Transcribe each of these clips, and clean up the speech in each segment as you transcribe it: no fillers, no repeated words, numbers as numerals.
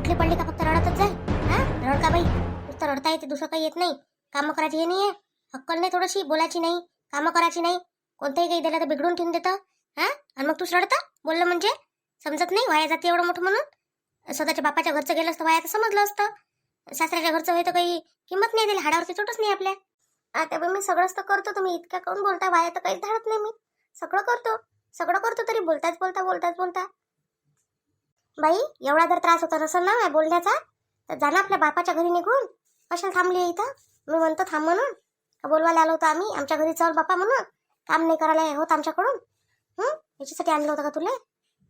उठली पडली का फक्त रडतच जाय. हा रड का बाई, नुसतं रडता येते, दुसरं काही येत नाही. कामं करायची हे नाही आहे, हक्कल नाही, थोडीशी बोलायची नाही, कामं करायची नाही. कोणतंही काही दिलं तर बिघडून ठेवून देतं. हा आणि मग तूच रडतं बोललं म्हणजे समजत नाही. वाया जाते एवढं मोठं म्हणून. स्वतःच्या बापाच्या घरचं गेलं असतं वाया तर समजलं असतं. सासऱ्याच्या घरचं होय तर काही किंमत नाही दिली, हाडावरती चोटच नाही आपल्या. आता बाई मी सगळंच तर करतो, तुम्ही इतक्या काऊन बोलता? वाया तर काहीच धाडत नाही मी. सगळं करतो तरी बोलताच बोलता. बाई एवढा जर त्रास होता नसेल ना बोलण्याचा तर जा ना आपल्या बापाच्या घरी निघून. कशाला थांबली इथं? मी म्हणतो थांब म्हणून, बोलवायला आलो होतो आम्ही आमच्या घरी, चल बापा म्हणून. काम नाही करायला होत आमच्याकडून. याच्यासाठी आणलं होतं का तुला?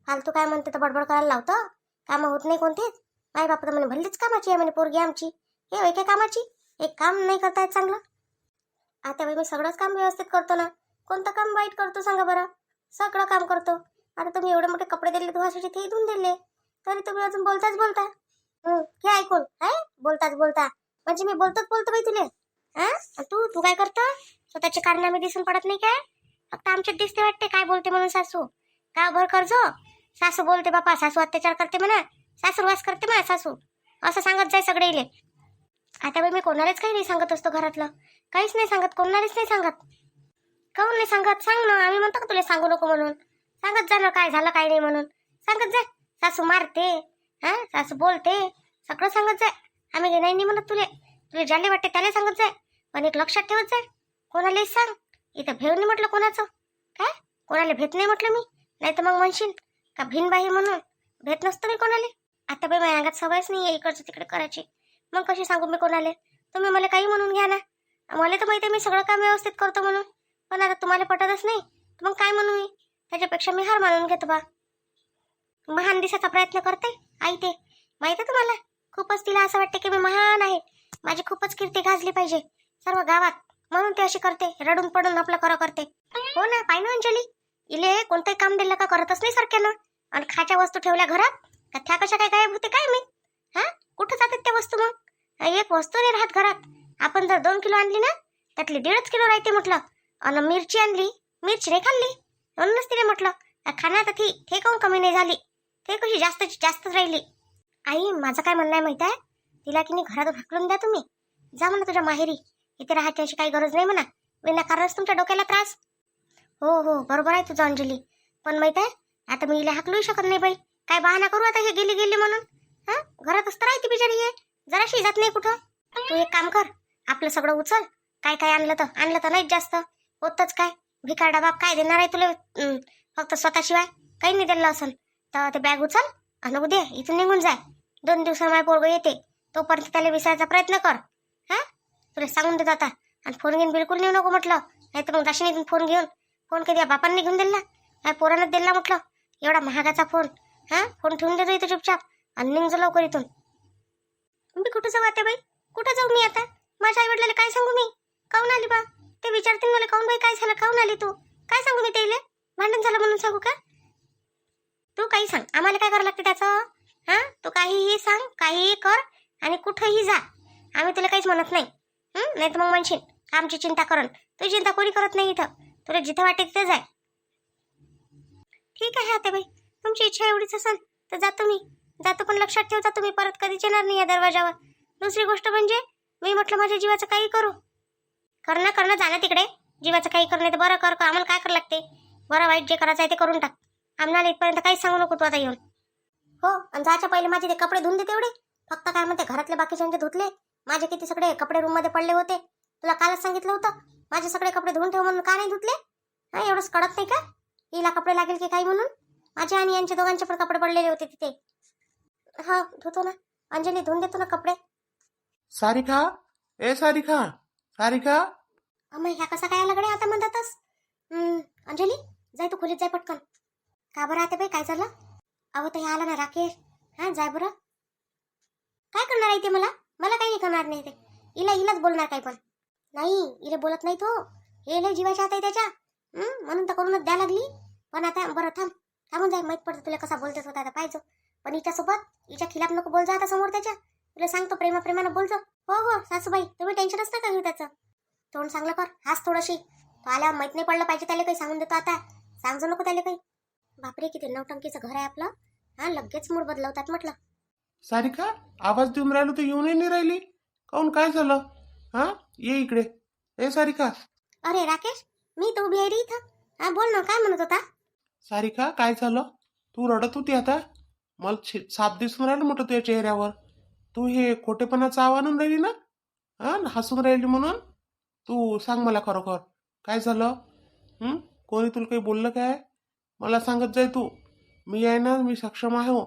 फालतू काय म्हणते तर बडबड करायला लावतं. कामं होत नाही कोणतेच. माय बापा तर म्हणे भल्लीच कामाची आहे म्हणे पोरगी आमची. हे एका कामाची एक काम नाही करता येत चांगलं. आता बाई मी सगळंच काम व्यवस्थित करतो ना. कोणतं काम वाईट करतो सांगा बरं? सगळं काम करतो. आता तुम्ही एवढे मोठे कपडे दिले धुवासाठी, ते धुवून दिले, तरी तुम्ही अजून बोलता. हे ऐकून काय बोलता म्हणजे मी बोलतो बाई तुले. हा तू काय करतो? स्वतःचे कारनामे दिसून पडत नाही काय? फक्त आमच्यात दिसते वाटते काय बोलते म्हणून सासू. का भर करजो सासू बोलते बापा, सासू अत्याचार करते म्हणा, सासूरवास करते म्हणा सासू, असं सांगत जाय सगळे इले. आता बाई मी कोणालाच काही नाही सांगत असतो घरातलं, काहीच नाही सांगत, कोणालाच नाही सांगत. काऊन नाही सांगत? सांग ना. आम्ही म्हणतो का तुला सांगू नको म्हणून? सांगत जा ना काय झालं काय नाही म्हणून. सांगत जा. सासू मारते, हा सासू बोलते, सगळं सांगत जाय. आम्ही नाही म्हणत तुले ज्याला वाटते त्याला सांगत जाय. पण एक लक्षात ठेवत जाय, कोणालाही सांग. इथं भेव नाही म्हटलं कोणाचं. काय कोणाला भेट नाही म्हटलं मी? नाही तर मग म्हणशील का भिनबाई म्हणून भेट नसतो मी कोणाला. आता बाई माझ्या अंगात सवयच नाही आहे इकडचं तिकडे करायची. मग कशी सांगू मी कोणाला? तुम्ही मला काही म्हणून घ्या ना. मला तर माहिती आहे मी सगळं काम व्यवस्थित करतो म्हणून. पण आता तुम्हाला पटतच नाही तर मग काय म्हणू मी? त्याच्यापेक्षा मी हार मानून घेतो बा. महान दिसायचा प्रयत्न करते आई, ते माहिती आहे तुम्हाला. खूपच तिला असं वाटते की मी महान आहे, माझी खूपच कीर्ती गाजली पाहिजे सर्व गावात, म्हणून ते अशी करते, रडून पडून आपलं करते. हो ना, पाय ना अंजली, इले कोणतंही काम दिलं का करतच नाही सारख्यानं. आणि खाच्या वस्तू ठेवल्या घरात का त्या कशा काय गायब होते काय मी? हा कुठं जातात त्या वस्तू? मग एक वस्तू नाही राहत घरात. आपण जर 2 किलो आणली ना त्यातली 1.5 किलो राहते म्हटलं. आणि मिरची आणली, मिरची नाही खाल्ली म्हणूनच तिने म्हटलं खाण्यात ते काऊन कमी नाही झाली, ते कशी जास्तच राहिली. आई माझं काय म्हणणं आहे माहिती आहे, तिला की नाही घरात हाकलून द्या तुम्ही. जा म्हणा तुझ्या माहेरी, इथे राहायची अशी काही गरज नाही म्हणा, विनाकारणच तुमच्या डोक्याला त्रास. हो बरोबर आहे तुझं अंजली. पण माहित आहे आता मी हिला हाकलूही शकत नाही बाई. काय बहाना करू आता हे गेली म्हणून? हा घरातच तर राहते बिचारी, हे जराशी जात नाही कुठं. तू एक काम कर, आपलं सगळं उचल. काय आणलं तर नाहीच जास्त होतच. काय भिकारडा बाप काय देणार आहे तुला? फक्त स्वतःशिवाय काही नाही दिलं असेल तर ते बॅग उचल आणि उद्या इथून निघून जाय. 2 दिवसांनी माझ्या पोरगं येते, तोपर्यंत त्याला विसरायचा प्रयत्न कर. हा तुला सांगून देत आता. आणि फोन घेऊन बिलकुल नेऊ नको म्हटलं, नाही तर मग दाशिनीतून फोन घेऊन. फोन कधी बापांनी घेऊन दिला काय? पोरानं दिला म्हटलं एवढा महागाचा फोन. हा फोन ठेवून देतो इथं चुपचाप आणि निघ लवकर इथून. मी कुठं जाऊ आता बाई? कुठं जाऊ मी आता? माझ्या आई वडिलांना काय सांगू मी? काऊन आली बा? ते विचारतील मला काऊन बाई काय झालं, काऊन आली तू? काय सांगू मी त्याला? भांडण झालं म्हणून सांगू का? तू काही सांग, आम्हाला काय करावं लागते त्याचं? हा तू काहीही सांग, काहीही कर आणि कुठंही जा, आम्ही तुला काहीच म्हणत नाही. नाही तर मग म्हणशील आमची चिंता करण. तुझी चिंता कोणी करत नाही इथं. तुला जिथं वाटेल तिथं जाय. ठीक आहे आता बाई, तुमची इच्छा एवढीच असेल तर जातो मी. जातो पण लक्षात ठेवता तुम्ही परत कधीच येणार नाही या दरवाजावर. दुसरी गोष्ट म्हणजे मी म्हटलं माझ्या जीवाचं काही करू. करणं जाणं तिकडे. जीवाचं काही करणं तर बरं कर, आम्हाला काय करावं लागते? बरं वाईट जे करायचं आहे ते करून टाक. आम्हाला इथपर्यंत काहीच सांगू नको तू आता येऊन. हो आणि जायच्या पहिले माझे ते कपडे धुवून दे तेवढे. फक्त काय म्हणते घरातले बाकीच्यांचे धुतले, माझे किती सगळे कपडे रूम मध्ये पडले होते. तुला कालच सांगितलं होतं माझे सगळे कपडे धुवून ठेव म्हणून, का नाही धुतले? हा एवढंच कळत नाही का हिला कपडे लागेल की काही म्हणून? माझे आणि यांचे दोघांचे पण कपडे पडलेले होते तिथे. हा धुतो ना अंजली, धुवून देतो ना कपडे. सारिका, ए सारिका, सारिका. अमय ह्या कसा काय लगडे आता म्हणतातच. अंजली जाय तू खोलीत जाय पटकन. का बरं आता बाई काय झालं? अहो तर आला ना राकेश. हा जाय बरं. काय करणार आहे ते? मला काही करणार नाही ते. हिलाच बोलणार काही पण नाही. हिला बोलत नाही तो. हे लय जीवाच्या हात आहे त्याच्या. म्हणून तर करूनच द्या लागली. पण आता बरं थांबून जाय, माहित पडतं तुला कसा बोलतेस होता आता पाहिजे. पण हिच्यासोबत हिच्या खिलाफ नको बोल जा आता समोर त्याच्या. तुला सांगतो प्रेमानं बोलतो. हो सासूबाई तुम्ही टेन्शनच नका घेऊ त्याचं. तोंड चांगलं कर, हाच थोडीशी. तो आल्यावर माहित नाही पडलं पाहिजे त्याला काही. सांगून देतो आता, सांगजो नको त्याला काही. बापरे किती नौटंकीचं घर आहे आपलं. हा लगेच मूड बदलवतात म्हटलं. सारिका आवाज देऊन राहिलो तर येऊनही नाही राहिली. काहून काय झालं? हा ये इकडे. ए सारिका. अरे राकेश, मी तर उभी आहे रे इथं. हा बोल ना, काय म्हणत होता? सारिका काय झालं? तू रडत होती आता. मला साप दिसून राहिलं म्हटलं तुझ्या चेहऱ्यावर. तू हे खोटेपणाचं आव्हान आणून राहिली ना. हा हसून राहिली म्हणून. तू सांग मला खरोखर काय झालं. कोणी तुला काही बोललं काय? मला सांगत जाय तू. मी आहे ना, मी सक्षम आहे हो.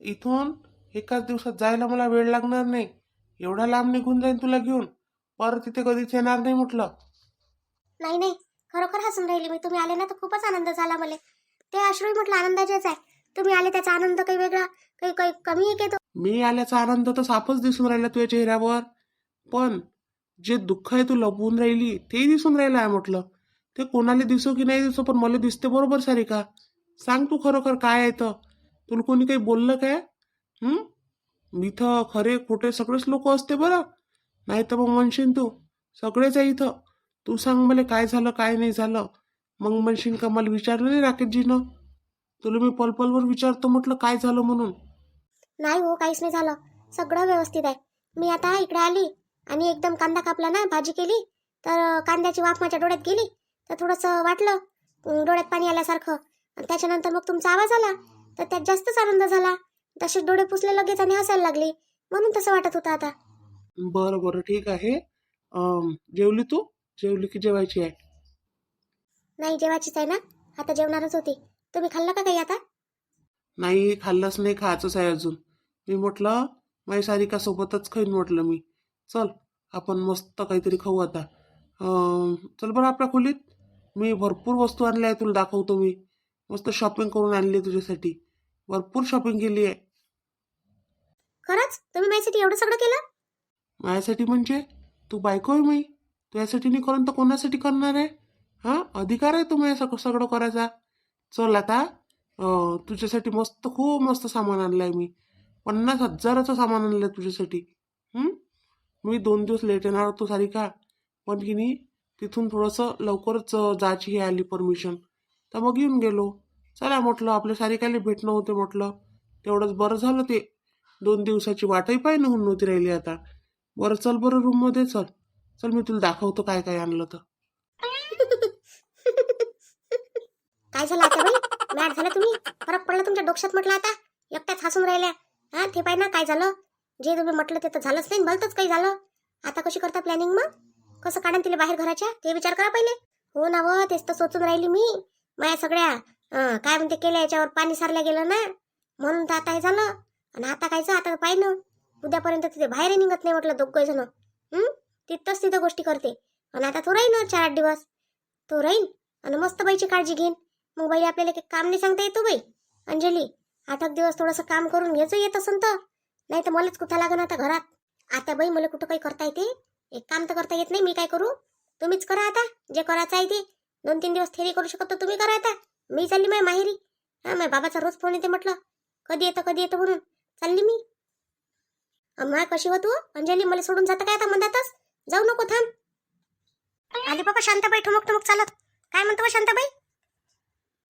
इथून एकाच दिवसात जायला मला वेळ लागणार नाही. एवढा लांब निघून जाईन तुला घेऊन. परत तिथे कधीच येणार नाही म्हटलं. नाही नाही, खरोखर हसून राहिली मी. तुम्ही आले ना तर खूपच आनंद झाला मला. ते अश्रू म्हटलं आनंदाचेच आहे. तुम्ही आले त्याचा आनंद काही वेगळा, काही काही कमी आहे का तो? मी आल्याचा आनंद तर सापच दिसून राहिला तुझ्या चेहऱ्यावर. पण जे दुःख आहे तू लपवून राहिली ते दिसून राहिलं आहे म्हटलं. ते कोणाला दिसो की नाही दिसो पण मला दिसते बरोबर. सारिका सांग तू खरोखर काय आहे तर. तुला कोणी काही बोललं काय? इथं खरे खोटे सगळेच लोक असते बरं. नाही तर मग म्हणशील तू सगळेच आहे इथं. तू सांग मला काय झालं काय नाही झालं. मग म्हणशील का मला विचारलं नाही राकेशजीनं. तुला मी पलपलवर विचारतो म्हटलं काय झालं म्हणून. नाही हो, काहीच नाही झालं. सगळं व्यवस्थित आहे. मी आता इकडे आली आणि एकदम कांदा कापला ना, भाजी केली तर कांद्याची वाफ माझ्या डोळ्यात गेली तर थोडंसं वाटलं, डोळ्यात पाणी आल्यासारखं. आणि त्याच्यानंतर मग तुमचा आवाज आला तर त्यात जास्तच आनंद झाला. तसेच डोळे पुसले लगेच आणि हसायला लागली. म्हणून तसं वाटत होतं आता. बरं बरं ठीक आहे. जेवली तू? जेवली की जेवायची आहे? नाही, जेवायचीच आहे ना. आता जेवणारच होती. तुम्ही खाल्लं का काही आता? नाही खाल्लंच नाही, खायचंच आहे अजून. मी म्हटलं माझ्या सारिका सोबतच खाईन म्हटलं मी. चल आपण मस्त काहीतरी खाऊ आता. चल बरं आपल्या खोलीत. मी भरपूर वस्तू आणल्या आहे, तुला दाखवतो मी. मस्त शॉपिंग करून आणली आहे तुझ्यासाठी. भरपूर शॉपिंग केली आहे. खरंच तुम्ही माझ्यासाठी एवढं सगळं केलं? माझ्यासाठी म्हणजे तू बायको आहे मी. तुझ्यासाठी नाही करून तर कोणासाठी करणार आहे? अधिकार आहे तुम्ही सगळं करायचा. चल आता तुझ्यासाठी मस्त खूप मस्त सामान आणलंय मी. 50,000चं सामान आणलंय तुझ्यासाठी. मी 2 दिवस लेट येणार होतो सारिका. पण की नाही तिथून थोडंसं लवकरच जायची हे आली परमिशन. तर मग येऊन गेलो. चला म्हटलं आपल्या सारिकाला भेटणं होते म्हटलं. तेवढंच बरं झालं ते. 2 दिवसाची वाटही पाहिजे होऊन नव्हती राहिली आता. बरं चल बरं रूममध्ये चल. चल मी तुला दाखवतो काय काय आणलं तर. काय झालं आता बाई? मॅट झाला तुम्ही? फरक पडला तुमच्या डोक्यात म्हटलं आता? एकट्याच हसून राहिल्या. हा ते पाय ना काय झालं. जे तुम्ही म्हटलं ते तर झालंच नाही, भलतंच काही झालं. आता कशी करता प्लॅनिंग मग? कसं काढून तिला बाहेर घराच्या ते विचार करा पहिले. हो ना व, तेच तर सोचून राहिली मी. माझ्या सगळ्या काय म्हणते केल्या याच्यावर पाणी सारल्या गेलं ना, म्हणून तर आता हे झालं. आणि आता कायचं, आता पाहिलं उद्यापर्यंत तिथे बाहेर निघत नाही म्हटलं दोघं जण. तिथंच तिथं गोष्टी करते. आणि आता तो राहीन 4-8 दिवस. तो राहीन आणि मस्त बाईची काळजी घेईन. मग बाई आपल्याला काही काम नाही सांगता येतो बाई. अंजली 8 दिवस थोडंसं काम करून घ्यायचं येत असं तर. नाही तर मलाच कुठं लागण आता घरात. आता बाई मला कुठं काही करता येते? एक काम तर करता येत नाही. मी काय करू? तुम्हीच करा आता जे करायचं आहे ते. 2-3 दिवस थेरी करू शकतो तुम्ही, करा आता. मी चालली माझ्या माहेरी. माझ्या बाबाचा रोज फोन येते म्हटलं कधी येतं म्हणून. चालली मी. अम्मा कशी हो तू अंजली? मला सोडून जातं काय आता मंदातच? जाऊ नको, थांब. आली बाबा शांताबाई ठुमक ठुमक चालत. काय म्हणतो शांताबाई?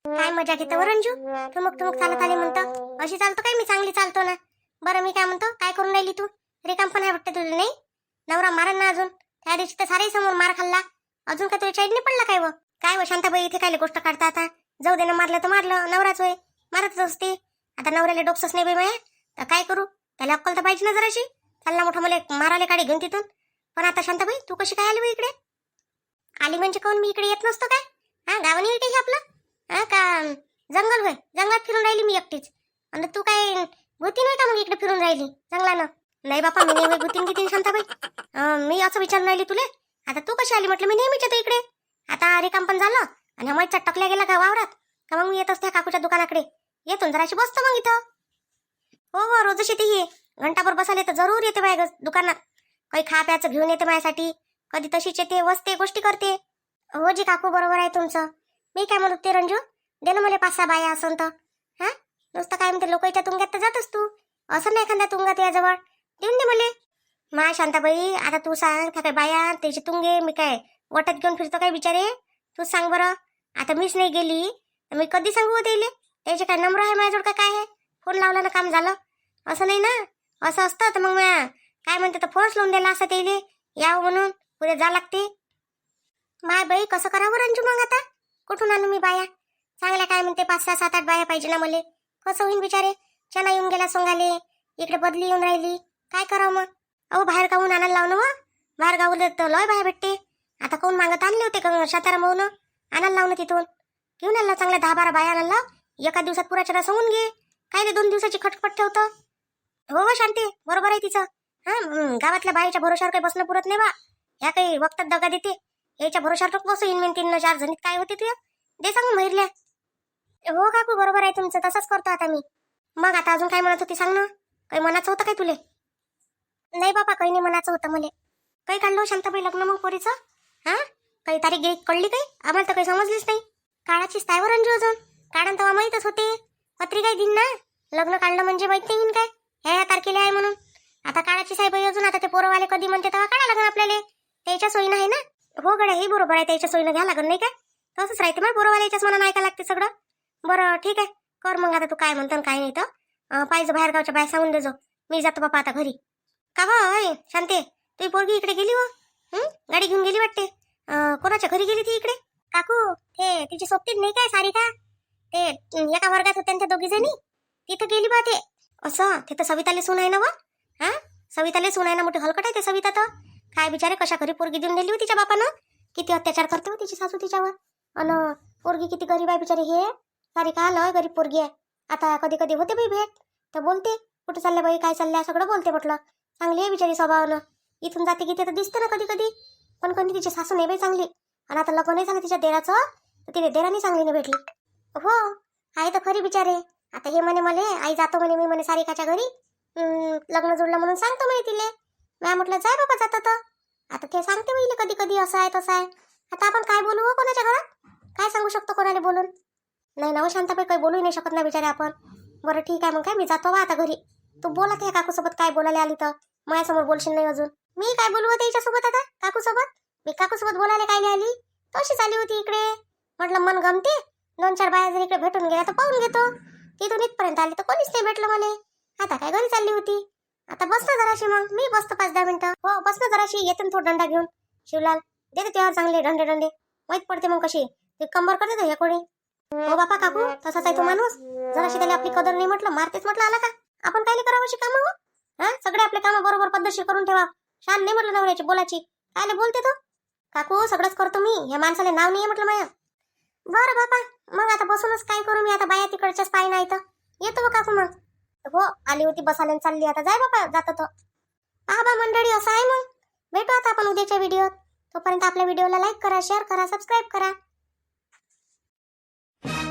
काय मजा घेतो व रंजू? ठुमक ठुमक चालत आली म्हणतो. अशी चालतो काय? मी चांगली चालतो ना. बरं मी काय म्हणतो, काय करून राहिली तू? रिकाम पण आहे वाटतं तुला, नाही? नवरा मारण ना अजून. त्या दिवशी तर सारे समोर मार खाल्ला. अजून काय तुला चाईड नाही पडला काय व? काय व शांताबाई इथे काय गोष्ट काढता आता? जाऊ दे ना, मारलं तर मारलं, नवराच होय, मारतच असते. आता नवऱ्याला डोकसच नाही बाई माया. तर काय करू? त्याला अक्कल तर पाहिजे ना जराशी. चालला मोठा मला माराले काढे घेऊन तिथून. पण आता शांताबाई तू कशी काय आली इकडे? आली म्हणजे कोण? मी इकडे येत नसतो काय? गावाने येते हे आपलं. का जंगल होय? जंगलात फिरून राहिली मी एकटीच. आणि तू काय भूती नाही का मग इकडे फिरून राहिली जंगलानं? नाही बापा, मी नाही भूतीन गीतीन शांताबाई. मी असं विचारून राहिली तुले. आता तू कशी आली म्हटलं? मी नेहमीच येतो इकडे. आता रिकाम पण झालं आणि हमाईचा टकल्या गेला का वावरात का मग मी येत असते काकूच्या दुकानाकडे. येतून जराशी बसतो मग इथं. हो रोजच येते ये. घंटाभर बसायला तर जरूर येते माझ्या दुकानात. काही खा प्यायचं घेऊन येते माझ्यासाठी. कधी तशीच येते, वसते, गोष्टी करते. हो जी काकू, बरोबर आहे तुमचं. मी काय म्हणत होते रंजू, दे ना मला 5-6 बाया असं तर. नुसतं काय म्हणते लोकांच्या तुंग्यात तर जातस तू. असं नाही एखाद्या तुंगात याजवळ देऊन दे मला. माय शांताबाई आता तू सांग, त्या काय बाया त्याचे तुंगे मी काय वटत घेऊन फिरतो काय बिचारे? तूच सांग बरं. आता मीच नाही गेली तर मी कधी सांगू त्याले? त्याचे काय नंबर आहे माझ्याजवळ का काय आहे? फोन लावला ना काम झालं असं नाही ना. असं असतं तर मग म्या काय म्हणते तर फोनच लावून द्यायला असं त्याले यावं म्हणून उद्या जा लागते. माय बाई कसं करावं रंजू मग आता कुठून आणू मी बाया चांगल्या काय म्हणते 5-6-7-8 बाया पाहिजे ना मले कसं होईन बिचारे चना येऊन गेला सोंगाले इकडे बदली येऊन राहिली काय करावं मग अहो बाहेर गावून आणायला लावणं मग बाहेर गावले तर लय बाया भेटते आता कोण मागत आणले होते का सातारा मऊन आणायला लावणं तिथून घेऊन आणला चांगल्या 10-12 बाया आणायला एका दिवसात पुरा चना सांगून घे काय रे 2 दिवसाची खटपट ठेवतं. हो शांती बरोबर आहे तिचं. गावातल्या बाईच्या भरोशावर काही बसणं पुरत नाही बा ह्या काही वक्तात दगा देते याच्या भरोशावर तो बसू येईन 3-4 जणीत काय होते तुझ्या दे सांगून महिरल्या. हो काकू बरोबर आहे तुमचं तसंच करतो आता मी. मग आता अजून काय म्हणत होती सांग ना काही मनाचं होतं काय तुले. नाही बाबा काही नाही मनाचं होतं मले काही काढलं शांताबाई लग्न मग पोरीचं हा काही तारीख गिरीख कळली काही आम्हाला तर काही समजलीच नाही. काळाचीच तायवर अंजू अजून काढण तेव्हा माहीतच होते पत्री काय दिन ना लग्न काढलं म्हणजे माहित नाही काय ह्या तारखेला आहे म्हणून. आता काळाची साहेब अजून आता ते पोरवाले कधी म्हणते तेव्हा काढा लागेल आपल्याला त्याच्या सोयीनं आहे ना. हो गड्या हे बरोबर आहे त्याच्या सोयीनं घ्या लागेल नाही काय तसंच राहते मग पोरवाल्याच्याच मनानं ऐकायला लागते सगळं. बरं ठीक आहे कर मग आता तू काय म्हणतो काय नाही तर पाहिजे बाहेर गावच्या बाहेर सांगून देजो मी जातो बापा आता घरी. का होय शांते तुझी पोरगी इकडे गेली हो गाडी घेऊन गेली वाटते कोणाच्या घरी गेली ती इकडे. काकू ते तिची सोबतीच नाही काय सारिका ते एका वर्गात होत्या त्या दोघी जणी तिथं गेली बा ते असं ते तर सविताले सून आहे ना व हा सविताले सून आहे ना मोठी हलकट आहे ते सविता तर काय बिचारे कशा घरी पोरगी देऊन दिली हो तिच्या बापानं किती अत्याचार करते हो तिची सासू तिच्यावर अन पोरगी किती गरीब आहे बिचारी हे सारिका लय गरीब पोरगी आहे. आता कधी कधी होते बाई भेट तर बोलते कुठे चालल्या बाई काय चालल्या सगळं बोलते म्हटलं चांगली आहे बिचारी स्वभावानं इथून जाते की ते तर दिसते ना कधी कधी पण कधी तिची सासू नाही बाई चांगली आणि आता लग्न नाही झालं तिच्या देराचं तर तिने देरानी चांगली नाही भेटली. हो आहे तर खरी बिचारे आता हे म्हणे मले आई जातो म्हणे मी म्हणे सारिकाच्या घरी लग्न जुळलं म्हणून सांगतो म्हणे तिले मी म्हटलं जाय बाबा जातं तर आता ते सांगते म्हणे कधी कधी असं आहे तसं आहे. आता आपण काय बोलू हो कोणाच्या घरात काय सांगू शकतो कोणाला बोलून नाही ना शांताबाई काही बोलू नाही शकत ना बिचारे आपण. बरं ठीक आहे मग काय मी जातो बा आता घरी तू बोला त्या काकूसोबत काय बोलायला आली तर माझ्यासमोर बोलशील नाही अजून मी काय बोलू होते हिच्यासोबत आता काकूसोबत मी काकूसोबत बोलायला काय नाही आली तशीच आली होती इकडे म्हटलं मन गमते 2-4 बाया जर इकडे भेटून गेल्या तर पाहून घेतो तिथून इथपर्यंत आली तर कोणीच नाही भेटलं मला आता काय घरी चालली होती आता बस ना जराशी मग मी बसतो 5-10 मिनिटं. हो बस ना जराशी येते ना तो डंडा घेऊन शिवलाल देते तेव्हा चांगले डंडे डंडे माहीत पडते मग कशी ते कंबर करते तो हे कोणी. हो बापा काकू तसाच आहे तो माणूस जराशी त्याला आपली कदर नाही म्हटलं मारतेच म्हटलं आला का आपण काय करावं अशी कामं हो हा सगळे आपले कामं बरोबर पद्धतशीर करून ठेवा शान नाही म्हटलं नवऱ्याची बोलाची काय बोलते तो काकू सगळंच करतो मी ह्या माणसाला नाव नाही म्हटलं माया. बरं बापा मग आता बसूनच काय करू मी आता बाया तिकडच्याच पाय नाही तर येतो बा काकू मग. हो आली होती बसायला चालली आता जाय बापा जातो तो पहा बा मंडळी असं आहे मग भेटू आता आपण उद्याच्या व्हिडिओत तोपर्यंत आपल्या व्हिडिओला लाईक करा शेअर करा सबस्क्राईब करा.